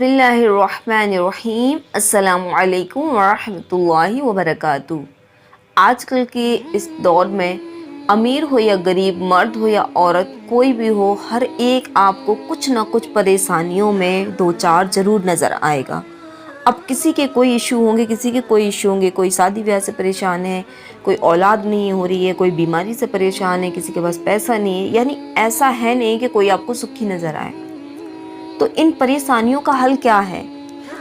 बिस्मिल्लाहिर्रहमानिर्रहीम। अस्सलामु अलैकुम वरहमतुल्लाहि वबरकातुहू। आजकल के इस दौर में अमीर हो या गरीब, मर्द हो या औरत, कोई भी हो, हर एक आपको कुछ ना कुछ परेशानियों में दो चार ज़रूर नज़र आएगा। अब किसी के कोई इशू होंगे, किसी के कोई इशू होंगे, कोई शादी ब्याह से परेशान है, कोई औलाद नहीं हो रही है, कोई बीमारी से परेशान है, किसी के पास पैसा नहीं है। यानी ऐसा है नहीं कि कोई आपको सुखी नज़र आए। तो इन परेशानियों का हल क्या है?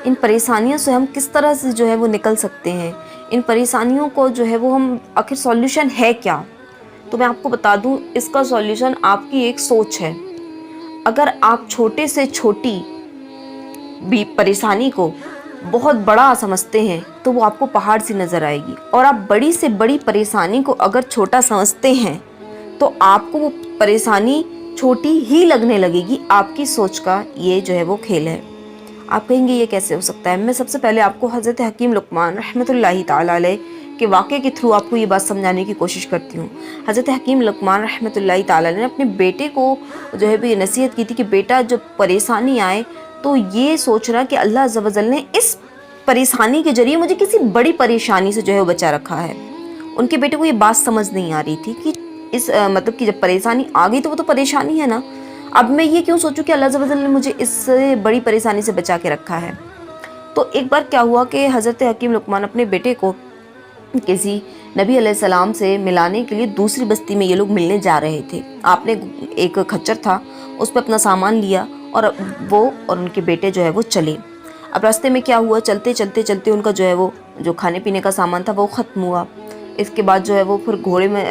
इन परेशानियों से हम किस तरह से जो है वो निकल सकते हैं? इन परेशानियों को जो है वो हम आखिर सॉल्यूशन है क्या? तो मैं आपको बता दूं, इसका सॉल्यूशन आपकी एक सोच है। अगर आप छोटे से छोटी भी परेशानी को बहुत बड़ा समझते हैं तो वो आपको पहाड़ सी नज़र आएगी, और आप बड़ी से बड़ी परेशानी को अगर छोटा समझते हैं तो आपको वो परेशानी छोटी ही लगने लगेगी। आपकी सोच का ये जो है वो खेल है। आप कहेंगे ये कैसे हो सकता है? मैं सबसे पहले आपको हज़रत हकीम लुक़मान रहमतुल्लाहि ताला अलैह के वाक़े के थ्रू आपको ये बात समझाने की कोशिश करती हूँ। हज़रत हकीम लुक़मान रहमतुल्लाहि ताला अलैह ने अपने बेटे को जो है वो ये नसीहत की थी कि बेटा, जब परेशानी आए तो ये सोचना कि अल्लाह अज़्ज़ व जल ने इस परेशानी के ज़रिए मुझे किसी बड़ी परेशानी से जो है वो बचा रखा है। उनके बेटे को ये बात समझ नहीं आ रही थी कि इस मतलब कि जब परेशानी आ गई तो वो तो परेशानी है ना, अब मैं ये क्यों सोचूं कि अल्लाह अज़्ज़ व जल ने मुझे इससे बड़ी परेशानी से बचा के रखा है। तो एक बार क्या हुआ कि हज़रत हकीम लुक़मान अपने बेटे को किसी नबी अलैहिस्सलाम से मिलाने के लिए दूसरी बस्ती में ये लोग मिलने जा रहे थे। आपने एक खच्चर था, उस पर अपना सामान लिया और वो और उनके बेटे जो है वो चले। अब रास्ते में क्या हुआ, चलते चलते चलते उनका जो है वो जो खाने पीने का सामान था वो ख़त्म हुआ। इसके बाद जो है वो फिर घोड़े में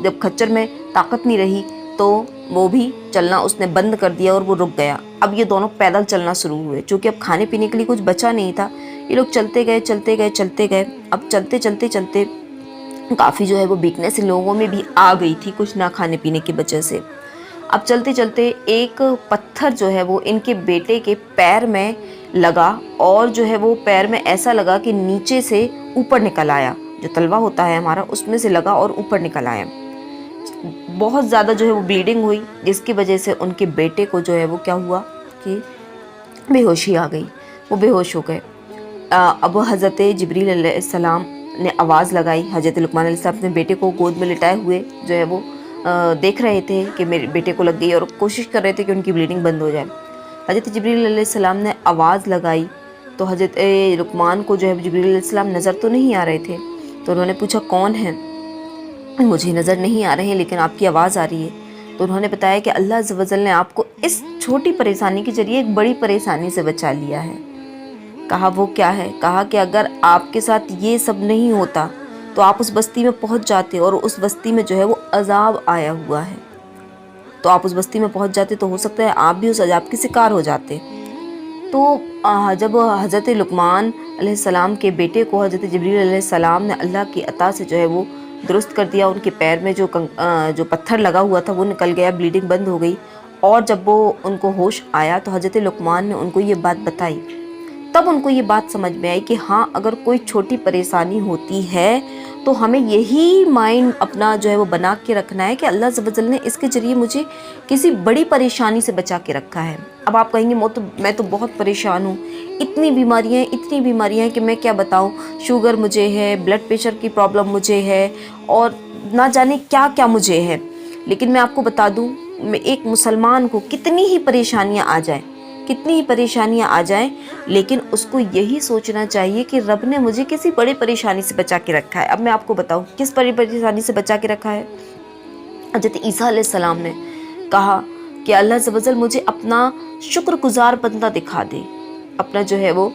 जब खच्चर में ताकत नहीं रही तो वो भी चलना उसने बंद कर दिया और वो रुक गया। अब ये दोनों पैदल चलना शुरू हुए, क्योंकि अब खाने पीने के लिए कुछ बचा नहीं था। ये लोग चलते गए चलते गए चलते गए। अब चलते चलते चलते काफ़ी जो है वो वीकनेस इन लोगों में भी आ गई थी, कुछ ना खाने पीने की वजह से। अब चलते चलते एक पत्थर जो है वो इनके बेटे के पैर में लगा, और जो है वो पैर में ऐसा लगा कि नीचे से ऊपर निकल आया। जो तलवा होता है हमारा, उसमें से लगा और ऊपर निकल आया। बहुत ज़्यादा जो है वो ब्लीडिंग हुई, जिसकी वजह से उनके बेटे को जो है वो क्या हुआ कि बेहोशी आ गई, वो बेहोश हो गए। अब हज़रत जिब्रील अलैहिस्सलाम ने आवाज़ लगाई। हज़रत लुक़मान अलैहिस्सलाम अपने बेटे को गोद में लिटाए हुए जो है वो देख रहे थे कि मेरे बेटे को लग गई, और कोशिश कर रहे थे कि उनकी ब्लीडिंग बंद हो जाए। हज़रत जिब्रील अलैहिस्सलाम ने आवाज़ लगाई तो हज़रत लुक़मान को जो है जिब्रील अलैहिस्सलाम नज़र तो नहीं आ रहे थे। तो उन्होंने पूछा, कौन है? मुझे नज़र नहीं आ रहे हैं, लेकिन आपकी आवाज़ आ रही है। तो उन्होंने बताया कि अल्लाह अज़्ज़ व जल ने आपको इस छोटी परेशानी के ज़रिए एक बड़ी परेशानी से बचा लिया है। कहा वो क्या है? कहा कि अगर आपके साथ ये सब नहीं होता तो आप उस बस्ती में पहुंच जाते, और उस बस्ती में जो है वो अज़ाब आया हुआ है। तो आप उस बस्ती में पहुंच जाते तो हो सकता है आप भी उस अज़ाब के शिकार हो जाते। तो जब हज़रत लुक़मान अलैहिस्सलाम के बेटे को हज़रत जिब्रील अलैहिस्सलाम ने अल्लाह की अता से जो है वो दुरुस्त कर दिया, उनके पैर में जो पत्थर लगा हुआ था वो निकल गया, ब्लीडिंग बंद हो गई। और जब वो उनको होश आया तो हज़रत लुक़मान ने उनको ये बात बताई। तब उनको ये बात समझ में आई कि हाँ, अगर कोई छोटी परेशानी होती है तो हमें यही माइंड अपना जो है वो बना के रखना है कि अल्लाह अज़्ज़ व जल ने इसके ज़रिए मुझे किसी बड़ी परेशानी से बचा के रखा है। अब आप कहेंगे मैं तो बहुत परेशान हूँ, इतनी बीमारियाँ हैं कि मैं क्या बताऊँ। शुगर मुझे है, ब्लड प्रेशर की प्रॉब्लम मुझे है, और ना जाने क्या क्या मुझे है। लेकिन मैं आपको बता दूँ, मैं एक मुसलमान को कितनी ही परेशानियाँ आ जाएं, लेकिन उसको यही सोचना चाहिए कि रब ने मुझे किसी बड़ी परेशानी से बचा के रखा है। अब मैं आपको बताऊं किस बड़ी परेशानी से बचा के रखा है। हज़रत ईसा अलैहिस्सलाम ने कहा कि अल्लाह अज़्ज़ व जल मुझे अपना शुक्रगुजार बंदा दिखा दे, अपना जो है वो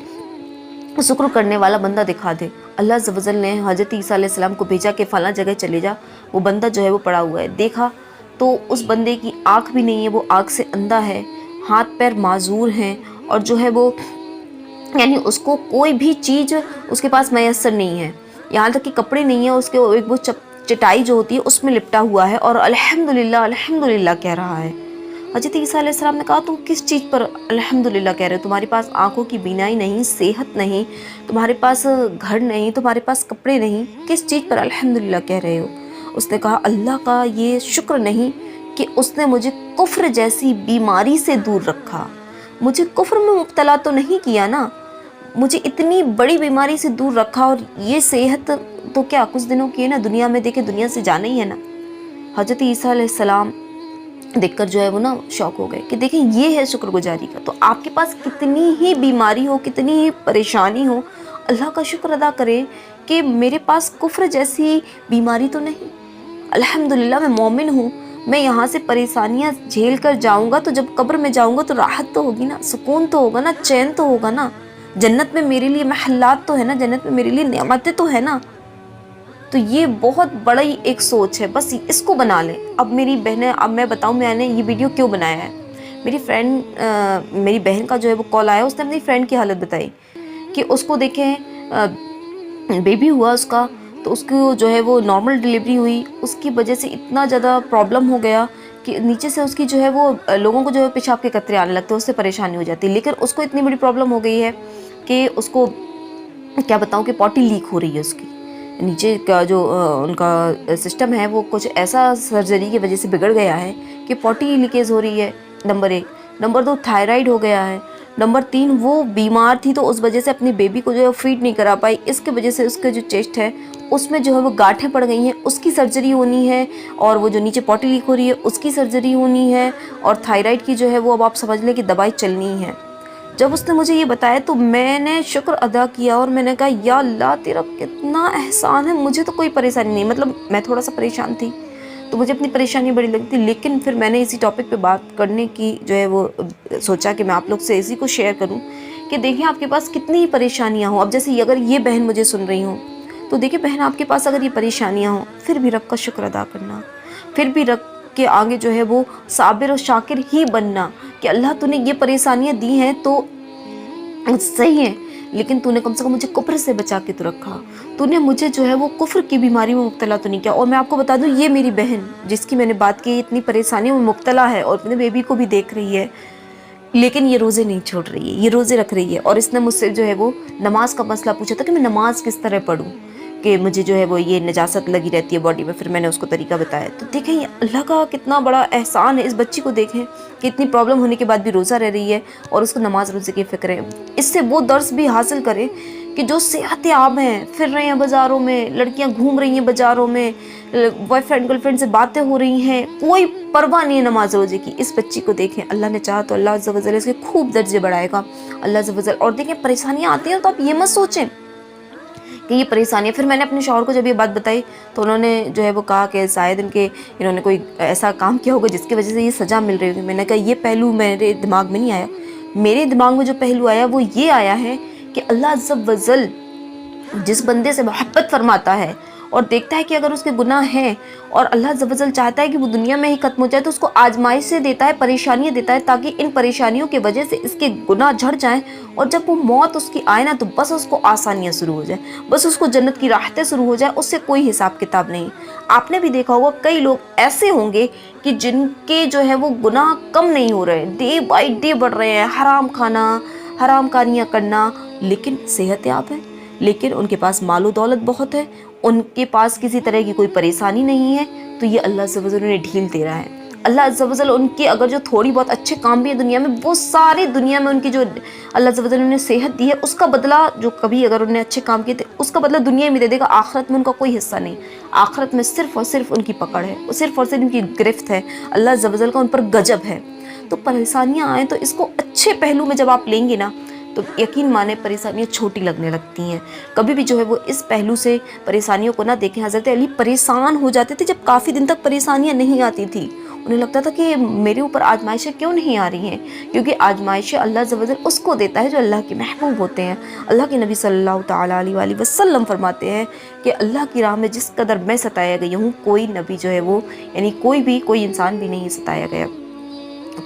शुक्र करने वाला बंदा दिखा दे। अल्लाह अज़्ज़ व जल ने हज़रत ईसा अलैहिस्सलाम को भेजा कि फ़लाँ जगह चले जा, वो बंदा जो है वो पड़ा हुआ है। देखा तो उस बंदे की आँख भी नहीं है, वो आँख से अंधा है, हाथ पैर माजूर हैं, और जो है वो यानी उसको कोई भी चीज़ उसके पास मैसर नहीं है, यहाँ तक कि कपड़े नहीं है उसके। एक वो चटाई जो होती है उसमें लिपटा हुआ है और अल्हम्दुलिल्लाह अल्हम्दुलिल्लाह कह रहा है। हज़रत ईसा अलैहिस्सलाम ने कहा, तुम किस चीज़ पर अल्हम्दुलिल्लाह कह रहे हो? तुम्हारे पास आंखों की बीनाई नहीं, सेहत नहीं, तुम्हारे पास घर नहीं, तुम्हारे पास कपड़े नहीं, किस चीज़ पर अल्हम्दुलिल्लाह कह रहे हो? उसने कहा, अल्लाह का ये शुक्र नहीं कि उसने मुझे कुफ्र जैसी बीमारी से दूर रखा, मुझे कुफ्र में मुब्तला तो नहीं किया ना, मुझे इतनी बड़ी बीमारी से दूर रखा, और ये सेहत तो क्या कुछ दिनों की है ना, दुनिया में देखे दुनिया से जाना ही है ना। हज़रत ईसा अलैहिस्सलाम देखकर जो है वो ना शौक हो गए कि देखें ये है शुक्रगुजारी का। तो आपके पास कितनी ही बीमारी हो, कितनी ही परेशानी हो, अल्लाह का शुक्र अदा करें कि मेरे पास कुफ्र जैसी बीमारी तो नहीं। अल्हम्दुलिल्लाह मैं मोमिन हूँ, मैं यहाँ से परेशानियाँ झेल कर जाऊँगा तो जब कब्र में जाऊँगा तो राहत तो होगी ना, सुकून तो होगा ना, चैन तो होगा ना, जन्नत में मेरे लिए महल्लात तो है ना, जन्नत में मेरे लिए नेमतें तो है ना। तो ये बहुत बड़ा ही एक सोच है, बस इसको बना लें। अब मेरी बहनें, अब मैं बताऊँ मैंने ये वीडियो क्यों बनाया है। मेरी बहन का जो है वो कॉल आया, उसने अपनी फ्रेंड की हालत बताई कि उसको देखें बेबी हुआ उसका, तो उसको जो है वो नॉर्मल डिलीवरी हुई, उसकी वजह से इतना ज़्यादा प्रॉब्लम हो गया कि नीचे से उसकी जो है वो लोगों को जो है पेशाब के कतरे आने लगते हैं, उससे परेशानी हो जाती है। लेकिन उसको इतनी बड़ी प्रॉब्लम हो गई है कि उसको क्या बताऊँ कि पॉटी लीक हो रही है उसकी। नीचे का जो उनका सिस्टम है वो कुछ ऐसा सर्जरी की वजह से बिगड़ गया है कि पॉटी लीकेज हो रही है, नंबर 1। नंबर 2 थायराइड हो गया है। नंबर 3 वो बीमार थी तो उस वजह से अपनी बेबी को जो है फीड नहीं करा पाई, इसके वजह से उसके जो चेस्ट है उसमें जो है वो गांठें पड़ गई हैं, उसकी सर्जरी होनी है। और वो जो नीचे पॉटी लीक हो रही है उसकी सर्जरी होनी है। और थायराइड की जो है वो अब आप समझ लें कि दवाई चलनी है। जब उसने मुझे ये बताया तो मैंने शुक्र अदा किया और मैंने कहा या अल्लाह तेरा कितना एहसान है, मुझे तो कोई परेशानी नहीं। मतलब मैं थोड़ा सा परेशान थी तो मुझे अपनी परेशानी बड़ी लगती थी, लेकिन फिर मैंने इसी टॉपिक पे बात करने की जो है वो सोचा कि मैं आप लोग से इसी को शेयर करूं कि देखिए आपके पास कितनी ही परेशानियां हो। अब जैसे अगर ये बहन मुझे सुन रही हो तो देखिए बहन, आपके पास अगर ये परेशानियां हो फिर भी रब का शुक्र अदा करना, फिर भी रब के आगे जो है वो साबिर और शाकिर ही बनना कि अल्लाह तूने ये परेशानियां दी हैं तो सही है, लेकिन तूने कम से कम मुझे कुफ्र से बचा के तो रखा, तूने मुझे जो है वो कुफ्र की बीमारी में मुब्तला तो नहीं किया। और मैं आपको बता दूं, ये मेरी बहन जिसकी मैंने बात की इतनी परेशानियों में मुब्तला है और अपने बेबी को भी देख रही है, लेकिन ये रोज़े नहीं छोड़ रही है, ये रोज़े रख रही है। और इसने मुझसे जो है वो नमाज का मसला पूछा था कि मैं नमाज किस तरह पढ़ूँ, कि मुझे जो है वो ये नजासत लगी रहती है बॉडी में। फिर मैंने उसको तरीका बताया। तो देखें ये अल्लाह का कितना बड़ा एहसान है। इस बच्ची को देखें कि इतनी प्रॉब्लम होने के बाद भी रोज़ा रह रही है और उसको नमाज रोज़े की फ़िक्र है। इससे वो दर्स भी हासिल करें कि जो सेहतयाब हैं, फिर रहे हैं बाज़ारों में, लड़कियां घूम रही हैं बाज़ारों में, बॉयफ्रेंड गर्लफ्रेंड से बातें हो रही हैं, कोई परवाह नहीं है नमाज रोज़े की। इस बच्ची को देखें, अल्लाह ने चाहा तो अल्लाह अज़्ज़ा वज़ल इसके खूब दर्जे बढ़ाएगा, अल्लाह अज़्ज़ा वज़ल। और देखें परेशानियाँ आती हैं तो आप ये मत सोचें कि ये परेशानी है। फिर मैंने अपने शौहर को जब ये बात बताई तो उन्होंने जो है वो कहा कि शायद इन्होंने कोई ऐसा काम किया होगा जिसकी वजह से ये सज़ा मिल रही होगी। मैंने कहा ये पहलू मेरे दिमाग में नहीं आया। मेरे दिमाग में जो पहलू आया वो ये आया है कि अल्लाह अज़्ज़ा वज़ल जिस बंदे से मोहब्बत फरमाता है और देखता है कि अगर उसके गुनाह हैं और अल्लाह अज़्ज़ा वज़ल चाहता है कि वो दुनिया में ही ख़त्म हो जाए, तो उसको आजमाइशें देता है, परेशानियाँ देता है, ताकि इन परेशानियों की वजह से इसके गुनाह झड़ जाएं। और जब वो मौत उसकी आए ना तो बस उसको आसानियाँ शुरू हो जाए, बस उसको जन्नत की राहतें शुरू हो जाए, उससे कोई हिसाब किताब नहीं। आपने भी देखा होगा कई लोग ऐसे होंगे कि जिनके जो है वो गुनाह कम नहीं हो रहे, डे बाई डे बढ़ रहे हैं, हराम खाना, हराम कारियाँ करना, लेकिन सेहतयाब है, लेकिन उनके पास मालो दौलत बहुत है, उनके पास किसी तरह की कोई परेशानी नहीं है। तो ये अल्लाह अज़्ज़ा वज़ल उन्हें ढील दे रहा है। अल्लाह अज़्ज़ा वज़ल उनके अगर जो थोड़ी बहुत अच्छे काम भी है दुनिया में, वो सारी दुनिया में उनकी जो अल्लाह अज़्ज़ा वज़ल उन्हें सेहत दी है उसका बदला, जो कभी अगर उन्हें अच्छे काम किए थे उसका बदला दुनिया में दे देगा। आखिरत में उनका कोई हिस्सा नहीं, आखिरत में सिर्फ़ और सिर्फ उनकी पकड़ है, सिर्फ़ और सिर्फ उनकी गिरफ्त है, अल्लाह अज़्ज़ा वज़ल का उन पर गजब है। तो परेशानियाँ आएँ तो इसको अच्छे पहलू में जब आप लेंगे ना तो यकीन माने परेशानियाँ छोटी लगने लगती हैं। कभी भी जो है वो इस पहलू से परेशानियों को ना देखें। हज़रत अली परेशान हो जाते थे जब काफ़ी दिन तक परेशानियाँ नहीं आती थी। उन्हें लगता था कि मेरे ऊपर आजमाइशें क्यों नहीं आ रही हैं, क्योंकि आजमाइशें अल्लाह अज़्ज़ा वज़ल उसको देता है जो अल्लाह के महबूब होते हैं। अल्लाह के नबी सल्लल्लाहु तआला अलैहि वसल्लम फरमाते हैं कि अल्लाह की राह में जिस कदर मैं सताया गई हूँ, कोई नबी जो है वो यानी कोई इंसान भी नहीं सताया गया।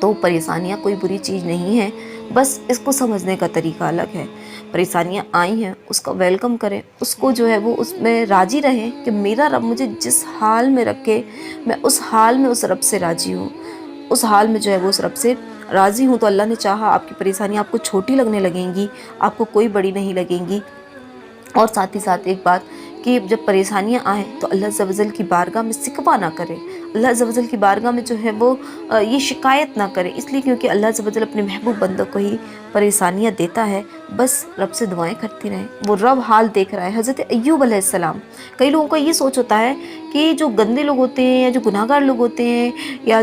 तो परेशानियाँ कोई बुरी चीज़ नहीं है, बस इसको समझने का तरीका अलग है। परेशानियाँ आई हैं उसका वेलकम करें, उसको जो है वो उसमें राज़ी रहें कि मेरा रब मुझे जिस हाल में रखे मैं उस हाल में उस रब से राज़ी हूँ, उस हाल में जो है वो उस रब से राज़ी हूँ। तो अल्लाह ने चाहा आपकी परेशानियाँ आपको छोटी लगने लगेंगी, आपको कोई बड़ी नहीं लगेंगी। और साथ ही साथ एक बात कि जब परेशानियाँ आएँ तो अल्लाह अज़्ज़ा वज़ल की बारगाह में सिकवा ना करें, अल्लाह अज़्ज़ व जल की बारगाह में जो है वो ये शिकायत ना करें, इसलिए क्योंकि अल्लाह अज़्ज़ व जल अपने महबूब बंदों को ही परेशानियाँ देता है। बस रब से दुआएं करती रहें, वो रब हाल देख रहा है। हज़रत अय्यूब अलैहिस्सलाम, कई लोगों का ये सोच होता है कि जो गंदे लोग होते हैं या जो गुनाहगार लोग होते हैं या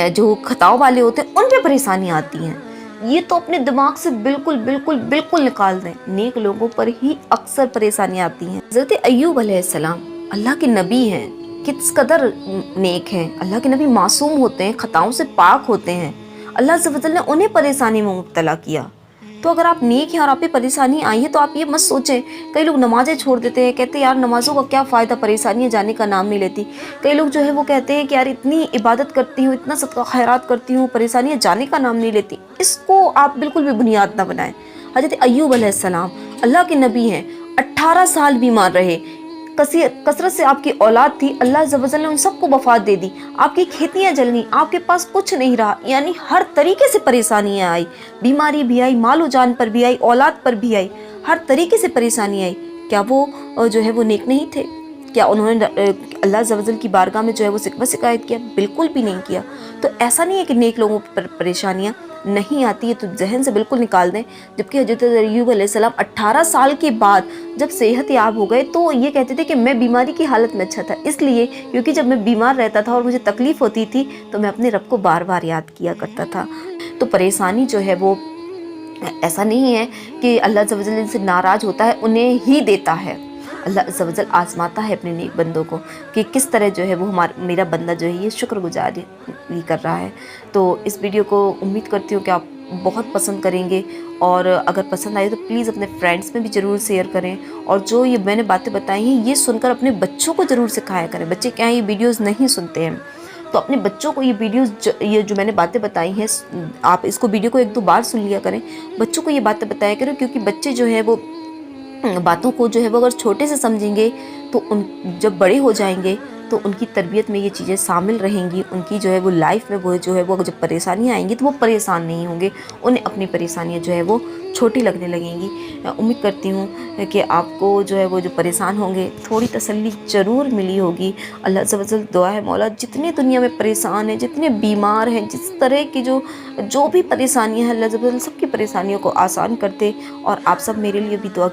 जो खताओं वाले होते हैं, उन पे परेशानियाँ आती हैं। ये तो अपने दिमाग से बिल्कुल बिल्कुल बिल्कुल निकाल दें, नेक लोगों पर ही अक्सर परेशानियाँ आती हैं। हज़रत अय्यूब अलैहिस्सलाम अल्लाह के नबी हैं, किस कदर नेक हैं। अल्लाह के नबी मासूम होते हैं, खताओं से पाक होते हैं। अल्लाह अज़्ज़ व जल ने उन्हें परेशानी में मुब्तला किया। तो अगर आप नेक हैं और आप पे परेशानी आई है तो आप ये मत सोचें। कई लोग नमाज़ें छोड़ देते हैं, कहते हैं यार नमाज़ों का क्या फ़ायदा, परेशानियाँ जाने का नाम नहीं लेती। कई लोग जो है वो कहते हैं कि यार इतनी इबादत करती हूँ, इतना सदका खैरात करती हूँ, परेशानियाँ जाने का नाम नहीं लेती। इसको आप बिल्कुल भी बुनियाद ना बनाएं। हज़रत अय्यूब अलैहिस्सलाम अल्लाह के नबी हैं, 18 साल बीमार रहे, कसरत से आपकी औलाद थी, अल्लाह अज़्ज़ व जल ने उन सबको वफ़ात दे दी, आपकी खेतियाँ जल गईं, आपके पास कुछ नहीं रहा, यानी हर तरीके से परेशानियाँ आई, बीमारी भी आई, मालो जान पर भी आई, औलाद पर भी आई, हर तरीके से परेशानी आई। क्या वो जो है वो नेक नहीं थे? क्या उन्होंने अल्लाह अज़्ज़ व जल की बारगाह में जो है वो शिकवा शिकायत किया? बिल्कुल भी नहीं किया। तो ऐसा नहीं है कि नेक लोगों पर परेशानियाँ नहीं आती है, तो जहन से बिल्कुल निकाल दें। जबकि हज़रत अय्यूब अलैहिस्सलाम 18 साल के बाद जब सेहत याब हो गए तो ये कहते थे कि मैं बीमारी की हालत में अच्छा था, इसलिए क्योंकि जब मैं बीमार रहता था और मुझे तकलीफ़ होती थी तो मैं अपने रब को बार बार याद किया करता था। तो परेशानी जो है वो ऐसा नहीं है कि अल्लाह अज़्ज़ व जल जिनसे नाराज़ होता है उन्हें ही देता है। अल्लाह अज़्ज़ व जल आज़माता है अपने नेक बंदों को कि किस तरह जो है वो मेरा बंदा जो है ये शुक्रगुजारी कर रहा है। तो इस वीडियो को उम्मीद करती हूँ कि आप बहुत पसंद करेंगे, और अगर पसंद आए तो प्लीज़ अपने फ्रेंड्स में भी ज़रूर शेयर करें, और जो ये मैंने बातें बताई हैं ये सुनकर अपने बच्चों को ज़रूर सिखाया करें। बच्चे क्या है, ये वीडियोज़ नहीं सुनते हैं, तो अपने बच्चों को ये जो मैंने बातें बताई हैं, आप इसको वीडियो को 1-2 बार सुन लिया करें, बच्चों को ये बातें बताया करें, क्योंकि बच्चे जो है वो बातों को जो है वो अगर छोटे से समझेंगे तो जब बड़े हो जाएंगे तो उनकी तरबियत में ये चीज़ें शामिल रहेंगी, उनकी जो है वो लाइफ में वो जो है वो जब परेशानियाँ आएंगी तो वो परेशान नहीं होंगे, उन्हें अपनी परेशानियाँ जो है वो छोटी लगने लगेंगी। उम्मीद करती हूँ कि आपको जो है वो जो परेशान होंगे थोड़ी तसल्ली ज़रूर मिली होगी। अल्लाह अज़्ज़ व जल दुआ है, मौला जितने दुनिया में परेशान हैं, जितने बीमार हैं, जिस तरह की जो भी परेशानियाँ हैं, अल्लाह अज़्ज़ व जल सबकी परेशानियों को आसान करते, और आप सब मेरे लिए भी दुआ